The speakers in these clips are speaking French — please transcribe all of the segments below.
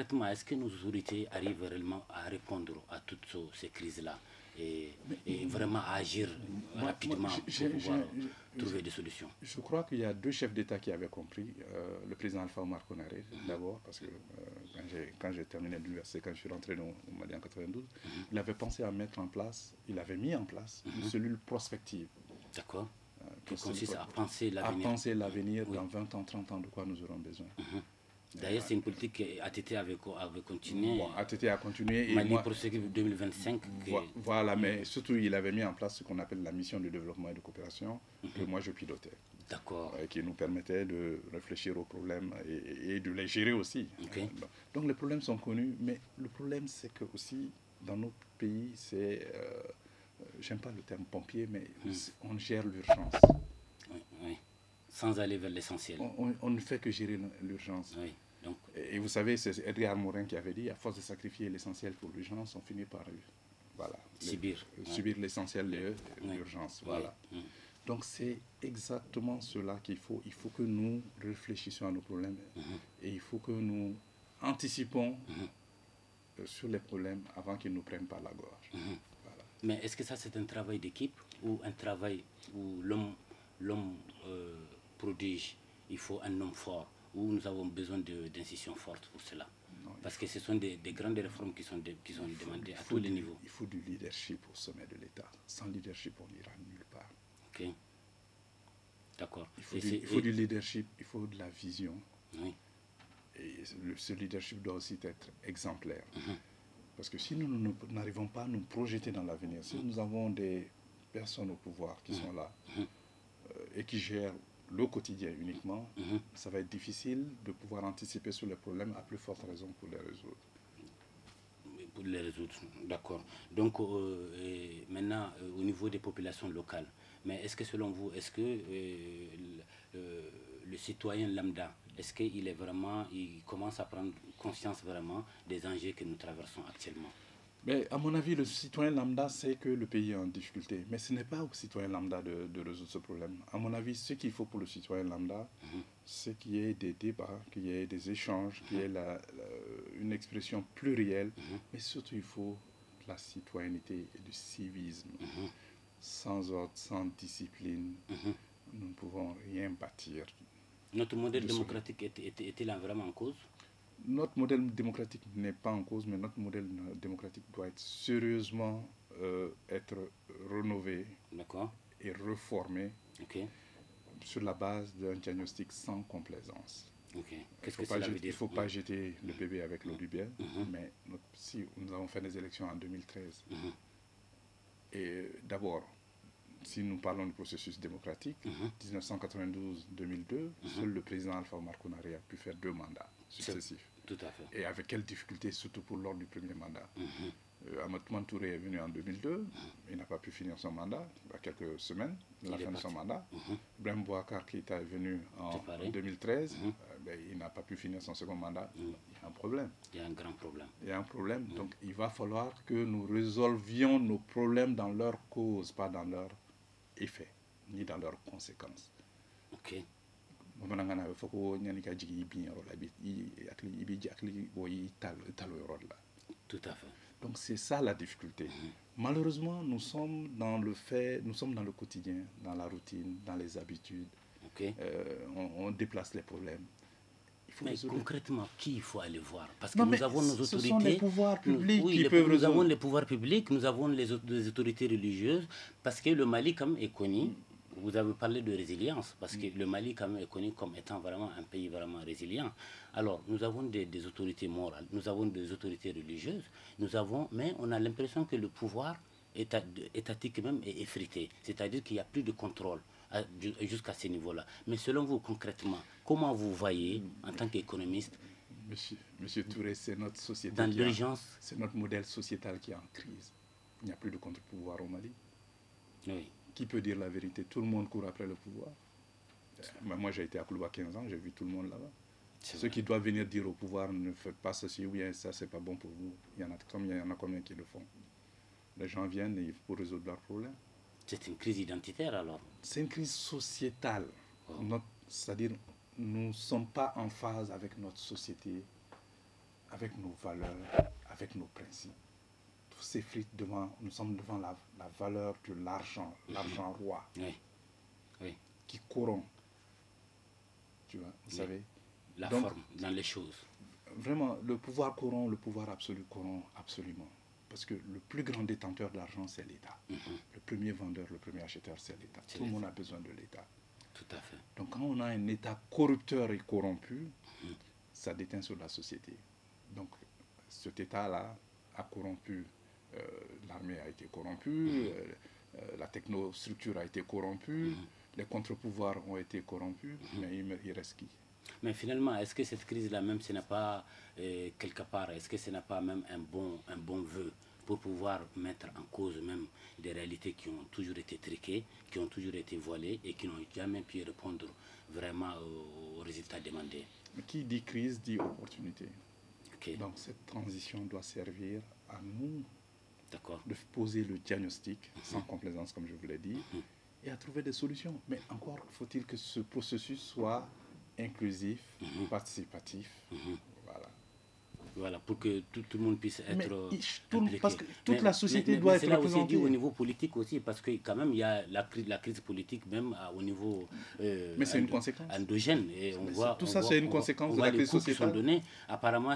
concrètement, est-ce que nos autorités arrivent réellement à répondre à toutes ces crises-là et vraiment à agir rapidement pour pouvoir trouver des solutions? Je crois qu'il y a deux chefs d'État qui avaient compris. Le président Alpha Omar Konaré, d'abord, parce que quand j'ai terminé l'université, quand je suis rentré au Mali en 92, il avait pensé à mettre en place, il avait mis en place une cellule prospective. D'accord. Qui consiste à penser l'avenir. À penser l'avenir dans 20 ans, 30 ans, de quoi nous aurons besoin. D'ailleurs, c'est une politique que ATT avait continué. Bon, ATT a continué. Mali Prospective 2025. Voilà, mais surtout, il avait mis en place ce qu'on appelle la mission de développement et de coopération, que moi je pilotais. D'accord. Qui nous permettait de réfléchir aux problèmes et de les gérer aussi. Okay. Donc les problèmes sont connus, mais le problème c'est que aussi, dans notre pays, c'est... j'aime pas le terme pompier, mais on gère l'urgence. Oui, oui. Sans aller vers l'essentiel. On ne fait que gérer l'urgence. Oui. Donc, et vous savez, c'est Edgar Morin qui avait dit, à force de sacrifier l'essentiel pour l'urgence, on finit par subir l'essentiel de l'urgence. Voilà. Oui. Donc c'est exactement cela qu'il faut. Il faut que nous réfléchissions à nos problèmes et il faut que nous anticipons sur les problèmes avant qu'ils nous prennent par la gorge. Voilà. Mais est-ce que ça c'est un travail d'équipe ou un travail où l'homme prodige, il faut un homme fort, où nous avons besoin d'incisions fortes pour cela? Non, parce que ce sont des grandes réformes qui sont demandées à tous les niveaux. Il faut du leadership au sommet de l'État. Sans leadership, on n'ira nulle part. Ok. D'accord. Il faut du leadership, il faut de la vision. Oui. Et ce leadership doit aussi être exemplaire. Parce que si nous n'arrivons pas à nous projeter dans l'avenir, si nous avons des personnes au pouvoir qui sont là et qui gèrent le quotidien uniquement, ça va être difficile de pouvoir anticiper sur les problèmes, à plus forte raison pour les résoudre. Pour les résoudre, d'accord. Donc maintenant, au niveau des populations locales, mais est-ce que selon vous, est-ce que le citoyen lambda, est-ce qu'il il commence à prendre conscience vraiment des enjeux que nous traversons actuellement? Mais à mon avis, le citoyen lambda sait que le pays est en difficulté. Mais ce n'est pas au citoyen lambda de résoudre ce problème. À mon avis, ce qu'il faut pour le citoyen lambda, c'est qu'il y ait des débats, qu'il y ait des échanges, qu'il y ait une expression plurielle. Mais surtout, il faut de la citoyenneté et du civisme. Sans ordre, sans discipline, nous ne pouvons rien bâtir. Notre modèle démocratique est-il vraiment en cause? Notre modèle démocratique n'est pas en cause, mais notre modèle démocratique doit être sérieusement être rénové et reformé sur la base d'un diagnostic sans complaisance. Qu'est-ce que cela veut dire? Il ne faut pas jeter le bébé avec l'eau du bien, mais si nous avons fait des élections en 2013, et d'abord, si nous parlons du processus démocratique, 1992-2002, seul le président Alpha Omar Konaré a pu faire 2 mandats successifs. Tout à fait. Et avec quelles difficultés, surtout pour lors du premier mandat. Amadou Touré est venu en 2002, il n'a pas pu finir son mandat, il y a quelques semaines, la fin de son mandat. Ibrahim Boubacar qui est venu en 2013, il n'a pas pu finir son second mandat. Il y a un problème. Il y a un grand problème. Il y a un problème, donc il va falloir que nous résolvions nos problèmes dans leur cause, pas dans leur effet, ni dans leurs conséquences. Ok. Tout à fait. Donc c'est ça la difficulté. Malheureusement, nous sommes dans le quotidien, dans la routine, dans les habitudes. On déplace les problèmes. Mais concrètement, qui il faut aller voir? Parce que nous avons nos autorités. Ce sont les pouvoirs publics qui peuvent résoudre. Nous avons les pouvoirs publics, nous avons les autorités religieuses, parce que le Mali, comme est connu, vous avez parlé de résilience, parce que le Mali, quand même, est connu comme étant vraiment un pays vraiment résilient. Alors, nous avons des autorités morales, nous avons des autorités religieuses, mais on a l'impression que le pouvoir étatique même est effrité, c'est-à-dire qu'il n'y a plus de contrôle jusqu'à ce niveau-là. Mais selon vous, concrètement, comment vous voyez, en tant qu'économiste, Monsieur Touré, c'est notre société dans l'urgence, c'est notre modèle sociétal qui est en crise. Il n'y a plus de contre-pouvoir au Mali. Oui. Qui peut dire la vérité? Tout le monde court après le pouvoir. Moi, j'ai été à Koulouba 15 ans, j'ai vu tout le monde là-bas. Ceux qui doivent venir dire au pouvoir, ne faites pas ceci ou bien ça, c'est pas bon pour vous. Il y en a combien qui le font? Les gens viennent pour résoudre leurs problèmes. C'est une crise identitaire alors? C'est une crise sociétale. C'est-à-dire, nous ne sommes pas en phase avec notre société avec nos valeurs, avec nos principes. Tout s'effrite devant, nous sommes devant la valeur de l'argent, l'argent roi, Oui. Oui. qui corrompt. Tu vois, vous savez. La Donc, forme dans les choses. Vraiment, le pouvoir corrompt, le pouvoir absolu corrompt absolument. Parce que le plus grand détenteur d'argent, c'est l'État. Le premier vendeur, le premier acheteur, c'est l'État. Tout le monde a besoin de l'État. Tout à fait. Donc quand on a un État corrupteur et corrompu, ça déteint sur la société. Donc cet État-là a corrompu, l'armée a été corrompue, la technostructure a été corrompue, les contre-pouvoirs ont été corrompus, mais il reste qui? Mais finalement, est-ce que cette crise-là même, ce n'est pas quelque part, est-ce que ce n'est pas même un bon vœu pour pouvoir mettre en cause même des réalités qui ont toujours été triquées, qui ont toujours été voilées et qui n'ont jamais pu répondre vraiment aux résultats demandés? Mais qui dit crise dit opportunité. Okay. Donc cette transition doit servir à nous de poser le diagnostic sans complaisance, comme je vous l'ai dit, et à trouver des solutions. Mais encore faut-il que ce processus soit inclusif, participatif. Voilà. Voilà, pour que tout le monde puisse être impliqué. Parce que toute la société doit être représentée. C'est là aussi dit au niveau politique aussi, parce que quand même il y a la crise politique même au niveau mais c'est une conséquence endogène. Et on voit, tout ça, c'est une conséquence de la crise sociétale. Qui sont donnés. Apparemment,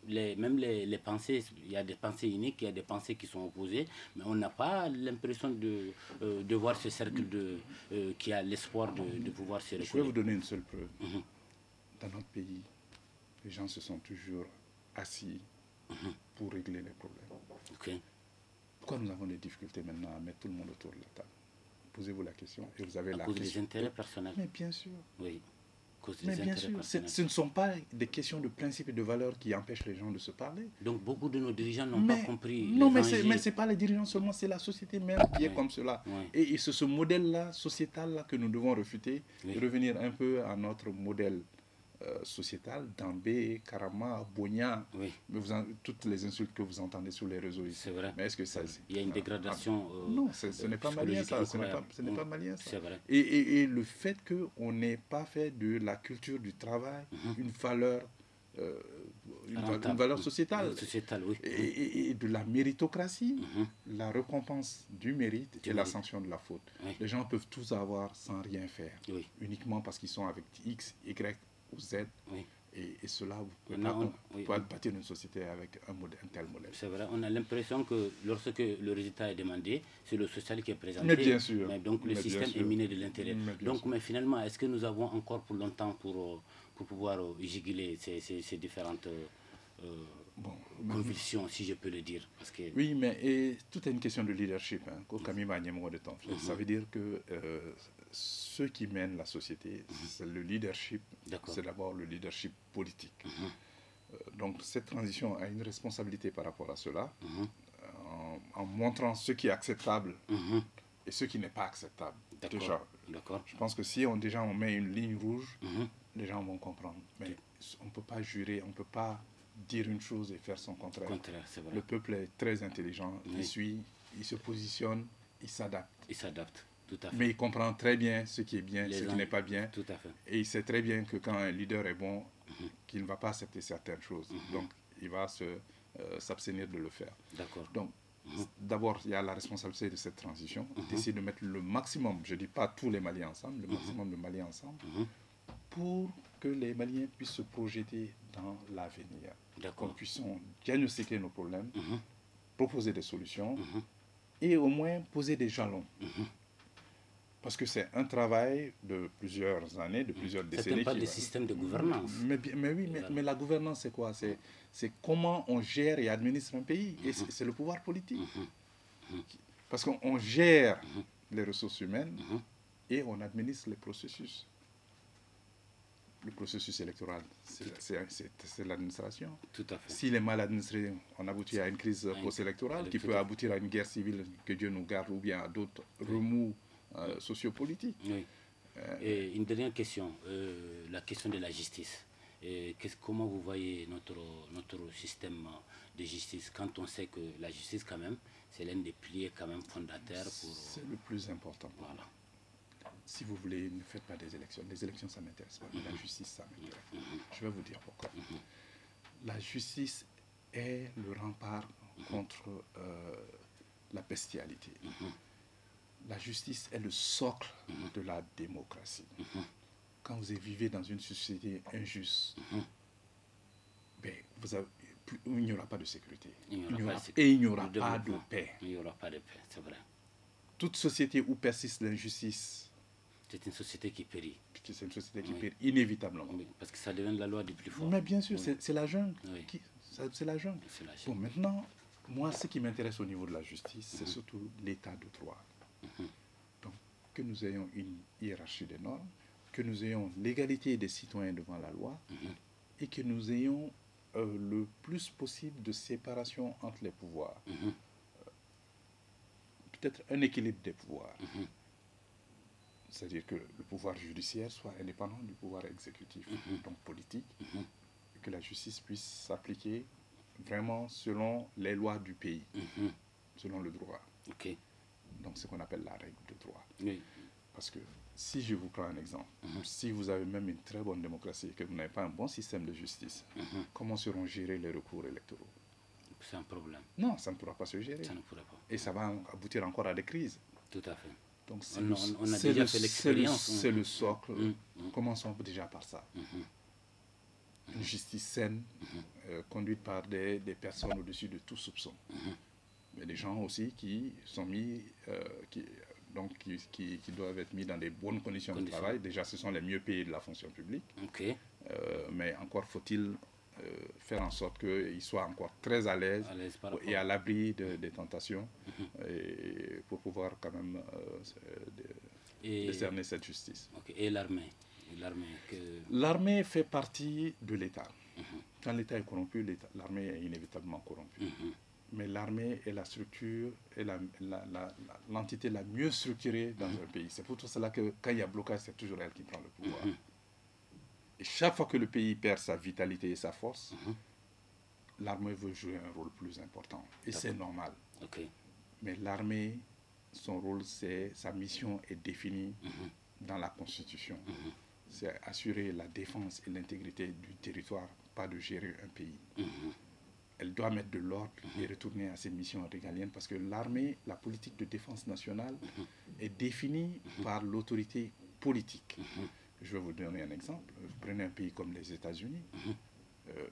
même les pensées, il y a des pensées uniques, il y a des pensées qui sont opposées, mais on n'a pas l'impression de voir ce cercle qui a l'espoir de pouvoir se réconcilier. Je vais vous donner une seule preuve. Dans notre pays, les gens se sont toujours assis pour régler les problèmes. Okay. Pourquoi nous avons des difficultés maintenant à mettre tout le monde autour de la table? Posez-vous la question et vous avez la question. À cause question. des intérêts personnels. Mais bien sûr. Oui. Mais bien sûr, ce ne sont pas des questions de principe et de valeurs qui empêchent les gens de se parler. Donc beaucoup de nos dirigeants n'ont pas compris. Non, mais ce n'est pas les dirigeants seulement, c'est la société même qui est comme cela. Et c'est ce modèle-là, sociétal-là, que nous devons refuter et revenir un peu à notre modèle sociétal, Dambé, Karama, Bonia, toutes les insultes que vous entendez sur les réseaux ici. C'est vrai. Mais est-ce que ça... Il y a une dégradation... non, ce n'est pas malien ça, ce n'est pas malien ça. C'est vrai. Et le fait qu'on n'ait pas fait de la culture du travail une valeur... une valeur sociétale, oui. Et de la méritocratie, la récompense du mérite et la sanction de la faute. Les gens peuvent tous avoir sans rien faire, uniquement parce qu'ils sont avec X, Y ou Z. Et cela, vous pouvez pas bâtir une société avec un tel modèle. C'est vrai, on a l'impression que lorsque le résultat est demandé, c'est le social qui est présenté. Mais bien sûr. Mais donc le système est miné de l'intérieur. Donc, mais finalement, est-ce que nous avons encore pour longtemps pour pouvoir juguler ces différentes convictions, si je peux le dire? Parce que... Oui, mais tout est une question de leadership. Ça veut dire que ceux qui mènent la société, c'est le leadership, c'est d'abord le leadership politique. Donc cette transition a une responsabilité par rapport à cela, en montrant ce qui est acceptable et ce qui n'est pas acceptable. Déjà, je pense que si on met une ligne rouge, les gens vont comprendre. Mais on ne peut pas jurer, on ne peut pas dire une chose et faire son contraire. Le peuple est très intelligent, il suit, il se positionne, il s'adapte. Il s'adapte, tout à fait. Mais il comprend très bien ce qui est bien, ce qui n'est pas bien. Tout à fait. Et il sait très bien que quand un leader est bon, qu'il ne va pas accepter certaines choses. Donc, il va s'abstenir de le faire. D'accord. Donc, d'abord, il y a la responsabilité de cette transition, d'essayer de mettre le maximum, je ne dis pas tous les Maliens ensemble, le maximum de Maliens ensemble, pour que les Maliens puissent se projeter dans l'avenir. Qu'on puisse diagnostiquer nos problèmes, proposer des solutions et au moins poser des jalons. Parce que c'est un travail de plusieurs années, de plusieurs décennies. C'est pas des systèmes de gouvernance. Mais la gouvernance, c'est quoi? C'est comment on gère et administre un pays. Et c'est le pouvoir politique. Parce qu'on gère les ressources humaines et on administre les processus. Le processus électoral, c'est l'administration. Tout à fait. S'il est mal administré, on aboutit à une crise post-électorale qui peut aboutir à une guerre civile, que Dieu nous garde, ou bien à d'autres remous sociopolitiques. Oui. Et une dernière question, la question de la justice. Comment vous voyez notre système de justice quand on sait que la justice, quand même, c'est l'un des piliers quand même fondateurs pour... C'est le plus important. Voilà. Si vous voulez, ne faites pas des élections. Les élections, ça ne m'intéresse pas. Mais la justice, ça m'intéresse. Je vais vous dire pourquoi. la justice est le rempart contre la bestialité. La justice est le socle de la démocratie. Quand vous vivez dans une société injuste, ben, il n'y aura pas de sécurité. Et il n'y aura pas de paix. Il n'y aura pas de paix, c'est vrai. Toute société où persiste l'injustice, c'est une société qui périt. C'est une société qui périt inévitablement. Oui, parce que ça devient la loi du plus fort. Mais bien sûr, c'est la jungle. Oui. C'est la jungle. Bon, maintenant, moi, ce qui m'intéresse au niveau de la justice, c'est surtout l'état de droit. Donc, que nous ayons une hiérarchie des normes, que nous ayons l'égalité des citoyens devant la loi, et que nous ayons le plus possible de séparation entre les pouvoirs. Peut-être un équilibre des pouvoirs. C'est-à-dire que le pouvoir judiciaire soit indépendant du pouvoir exécutif, donc politique, et que la justice puisse s'appliquer vraiment selon les lois du pays, selon le droit. Okay. Donc ce qu'on appelle la règle de droit. Oui. Parce que si je vous prends un exemple, si vous avez même une très bonne démocratie et que vous n'avez pas un bon système de justice, comment seront gérés les recours électoraux? C'est un problème. Non, ça ne pourra pas se gérer. Ça ne pourra pas. Et ça va aboutir encore à des crises. Tout à fait. Donc on a déjà fait l'expérience. C'est le socle. Commençons déjà par ça. Une justice saine, conduite par des personnes au-dessus de tout soupçon. Mais des gens aussi qui sont mis, qui doivent être mis dans des bonnes conditions de travail. Déjà, ce sont les mieux payés de la fonction publique. Okay. Mais encore faut-il faire en sorte qu'ils soient encore très à l'aise et à l'abri des tentations et pour pouvoir quand même décerner cette justice. Okay. Et l'armée L'armée fait partie de l'État. Quand l'État est corrompu, l'armée est inévitablement corrompue. Mais l'armée est la structure, est l'entité la mieux structurée dans un pays. C'est pour tout cela que quand il y a blocage, c'est toujours elle qui prend le pouvoir. Et chaque fois que le pays perd sa vitalité et sa force, l'armée veut jouer un rôle plus important. Et c'est normal. Okay. Mais l'armée, son rôle, sa mission est définie dans la Constitution. C'est assurer la défense et l'intégrité du territoire, pas de gérer un pays. Elle doit mettre de l'ordre et retourner à ses missions régaliennes parce que l'armée, la politique de défense nationale, est définie par l'autorité politique. Je vais vous donner un exemple. Vous prenez un pays comme les États-Unis.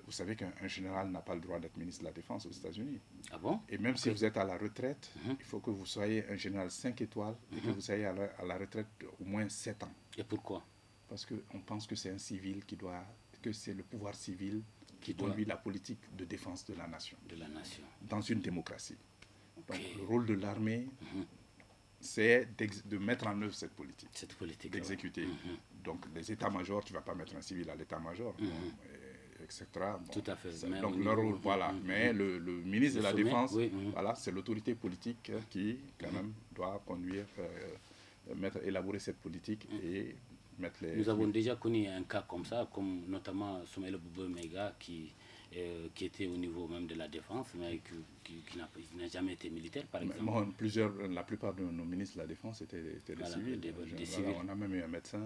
Vous savez qu'un général n'a pas le droit d'être ministre de la Défense aux États-Unis. Ah bon? Et même si vous êtes à la retraite, il faut que vous soyez un général 5 étoiles et que vous soyez à la retraite au moins 7 ans. Et pourquoi? Parce qu'on pense que c'est un civil que c'est le pouvoir civil qui conduit la politique de défense de la nation. Dans une démocratie. Donc le rôle de l'armée, c'est de mettre en œuvre cette politique. D'exécuter. Donc les états-majors, tu ne vas pas mettre un civil à l'état-major, etc. Bon, tout à fait. Donc leur rôle, voilà. Mais le ministre de la Défense, voilà, c'est l'autorité politique qui, quand même, doit conduire, élaborer cette politique et mettre les... Nous avons déjà connu un cas comme ça, comme notamment Soumaïla Boubou Mega qui était au niveau même de la défense, mais qui n'a jamais été militaire, par exemple. Bon, la plupart de nos ministres de la Défense étaient des civils. Des civils. On a même eu un médecin,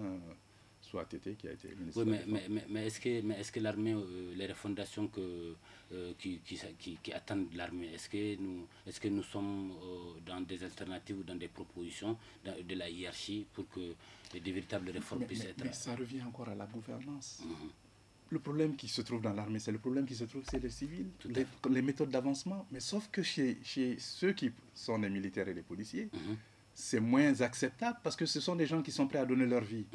soit ATT, qui a été ministre de la Défense. Mais est-ce que l'armée, les refondations qui attendent l'armée, est-ce que nous sommes dans des alternatives ou dans des propositions de la hiérarchie pour que des véritables réformes puissent être... Mais ça revient encore à la gouvernance. Le problème qui se trouve dans l'armée, c'est les civils, les méthodes d'avancement. Mais sauf que chez ceux qui sont les militaires et les policiers, c'est moins acceptable parce que ce sont des gens qui sont prêts à donner leur vie.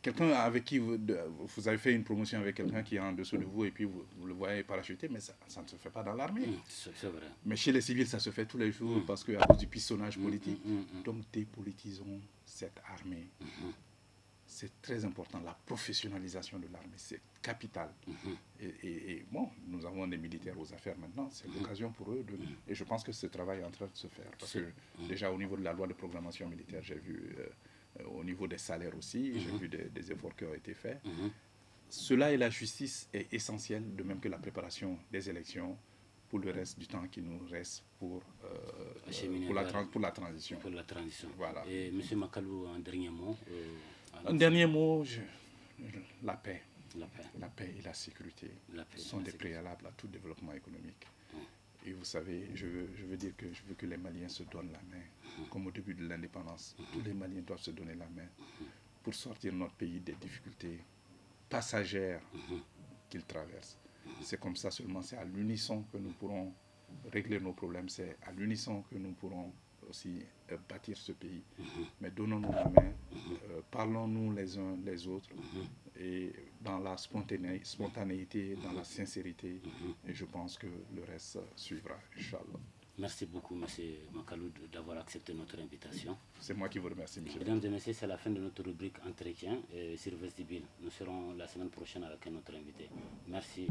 Quelqu'un avec qui vous avez fait une promotion avec quelqu'un qui est en dessous de vous et puis vous le voyez parachuter, mais ça ne se fait pas dans l'armée. C'est vrai. Mais chez les civils, ça se fait tous les jours parce qu'à cause du pistonnage politique. Donc dépolitisons cette armée. C'est très important. La professionnalisation de l'armée, c'est capital. Et bon, nous avons des militaires aux affaires maintenant. C'est l'occasion pour eux. Et je pense que ce travail est en train de se faire. Parce que déjà au niveau de la loi de programmation militaire, j'ai vu... au niveau des salaires aussi, j'ai vu des efforts qui ont été faits. Cela et la justice est essentiel, de même que la préparation des élections pour le reste du temps qui nous reste pour la transition. Pour la transition. Voilà. Et M. Makalou, un dernier mot Un dernier mot, la paix. La paix et la sécurité sont des préalables à tout développement économique. Et vous savez, je veux que les Maliens se donnent la main, comme au début de l'indépendance. Tous les Maliens doivent se donner la main pour sortir notre pays des difficultés passagères qu'il traverse. C'est comme ça seulement, c'est à l'unisson que nous pourrons régler nos problèmes, c'est à l'unisson que nous pourrons aussi bâtir ce pays. Mais donnons-nous la main, parlons-nous les uns les autres, et dans la spontanéité, dans la sincérité, et je pense que le reste suivra, Inch'Allah. Merci beaucoup, M. Makaloud, d'avoir accepté notre invitation. C'est moi qui vous remercie, M. Mesdames et messieurs, c'est la fin de notre rubrique Entretien sur Vestibule. Nous serons la semaine prochaine avec un autre invité. Merci.